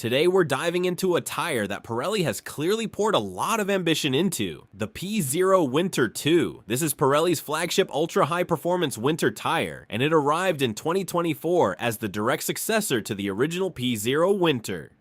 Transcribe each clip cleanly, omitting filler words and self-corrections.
Today we're diving into a tire that Pirelli has clearly poured a lot of ambition into, the P Zero Winter 2. This is Pirelli's flagship ultra-high performance winter tire, and it arrived in 2024 as the direct successor to the original P Zero Winter.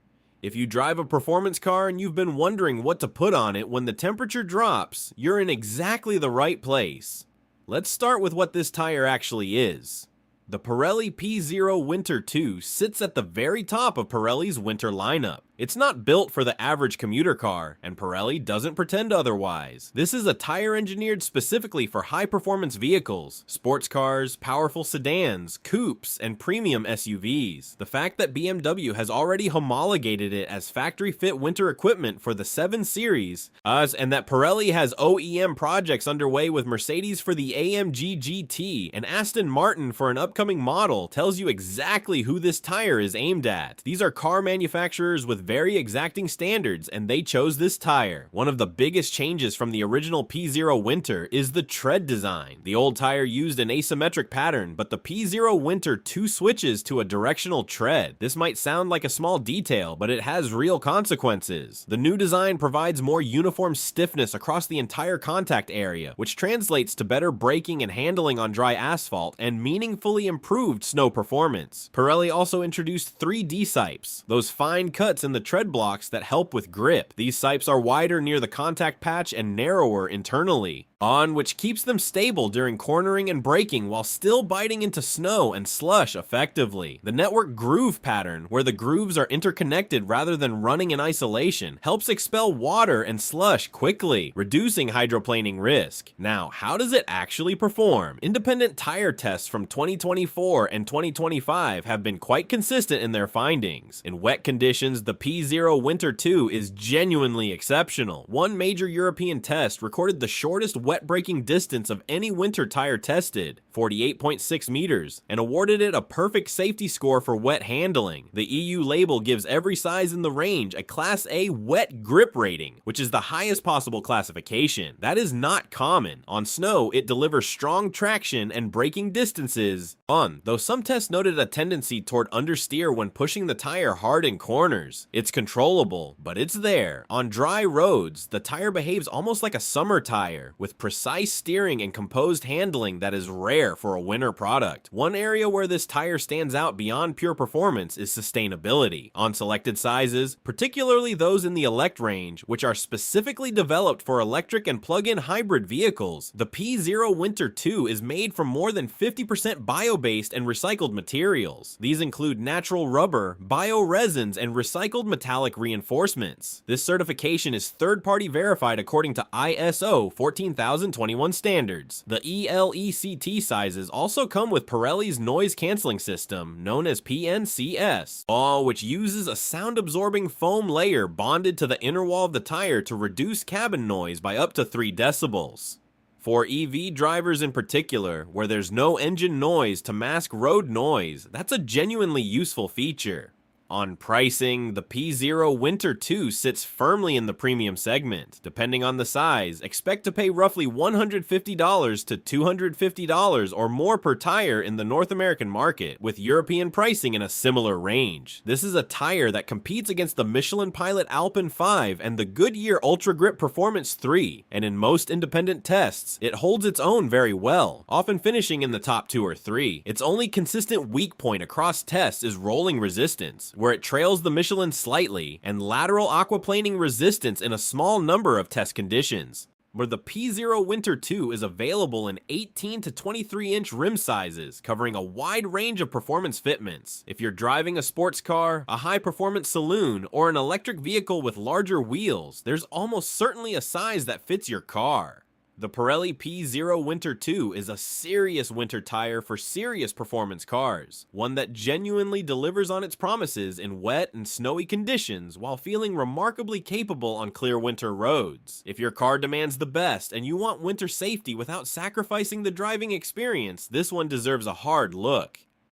If you drive a performance car and you've been wondering what to put on it when the temperature drops, you're in exactly the right place. Let's start with what this tire actually is. The Pirelli P Zero Winter 2 sits at the very top of Pirelli's winter lineup. It's not built for the average commuter car, and Pirelli doesn't pretend otherwise. This is a tire engineered specifically for high-performance vehicles, sports cars, powerful sedans, coupes, and premium SUVs. The fact that BMW has already homologated it as factory-fit winter equipment for the 7 Series, and that Pirelli has OEM projects underway with Mercedes for the AMG GT and Aston Martin for an upcoming model tells you exactly who this tire is aimed at. These are car manufacturers with very exacting standards, and they chose this tire. One of the biggest changes from the original P Zero Winter is the tread design. The old tire used an asymmetric pattern, but the P Zero Winter 2 switches to a directional tread. This might sound like a small detail, but it has real consequences. The new design provides more uniform stiffness across the entire contact area, which translates to better braking and handling on dry asphalt and meaningfully improved snow performance. Pirelli also introduced 3 D-sipes, those fine cuts in the tread blocks that help with grip. These sipes are wider near the contact patch and narrower internally, which keeps them stable during cornering and braking while still biting into snow and slush effectively. The network groove pattern, where the grooves are interconnected rather than running in isolation, helps expel water and slush quickly, reducing hydroplaning risk. Now, how does it actually perform? Independent tire tests from 2024 and 2025 have been quite consistent in their findings. In wet conditions, the P Zero Winter 2 is genuinely exceptional. One major European test recorded the shortest wet braking distance of any winter tire tested, 48.6 meters, and awarded it a perfect safety score for wet handling. The EU label gives every size in the range a Class A wet grip rating, which is the highest possible classification. That is not common. On snow, it delivers strong traction and braking distances, though some tests noted a tendency toward understeer when pushing the tire hard in corners. It's controllable, but it's there. On dry roads, the tire behaves almost like a summer tire, with precise steering and composed handling that is rare for a winter product. One area where this tire stands out beyond pure performance is sustainability. On selected sizes, particularly those in the elect range, which are specifically developed for electric and plug-in hybrid vehicles, the P Zero Winter 2 is made from more than 50% bio-based and recycled materials. These include natural rubber, bioresins, and recycled metallic reinforcements. This certification is third-party verified according to ISO 14021 standards. The ELECT sizes also come with Pirelli's Noise Cancelling System, known as PNCS, which uses a sound-absorbing foam layer bonded to the inner wall of the tire to reduce cabin noise by up to 3 decibels. For EV drivers in particular, where there's no engine noise to mask road noise, that's a genuinely useful feature. On pricing, the P Zero Winter 2 sits firmly in the premium segment. Depending on the size, expect to pay roughly $150 to $250 or more per tire in the North American market, with European pricing in a similar range. This is a tire that competes against the Michelin Pilot Alpine 5 and the Goodyear Ultra Grip Performance 3, and in most independent tests, it holds its own very well, often finishing in the top 2 or 3. Its only consistent weak point across tests is rolling resistance, where it trails the Michelin slightly, and lateral aquaplaning resistance in a small number of test conditions. Where the P Zero Winter 2 is available in 18 to 23-inch rim sizes, covering a wide range of performance fitments. If you're driving a sports car, a high-performance saloon, or an electric vehicle with larger wheels, there's almost certainly a size that fits your car. The Pirelli P Zero Winter 2 is a serious winter tire for serious performance cars, one that genuinely delivers on its promises in wet and snowy conditions while feeling remarkably capable on clear winter roads. If your car demands the best and you want winter safety without sacrificing the driving experience, this one deserves a hard look.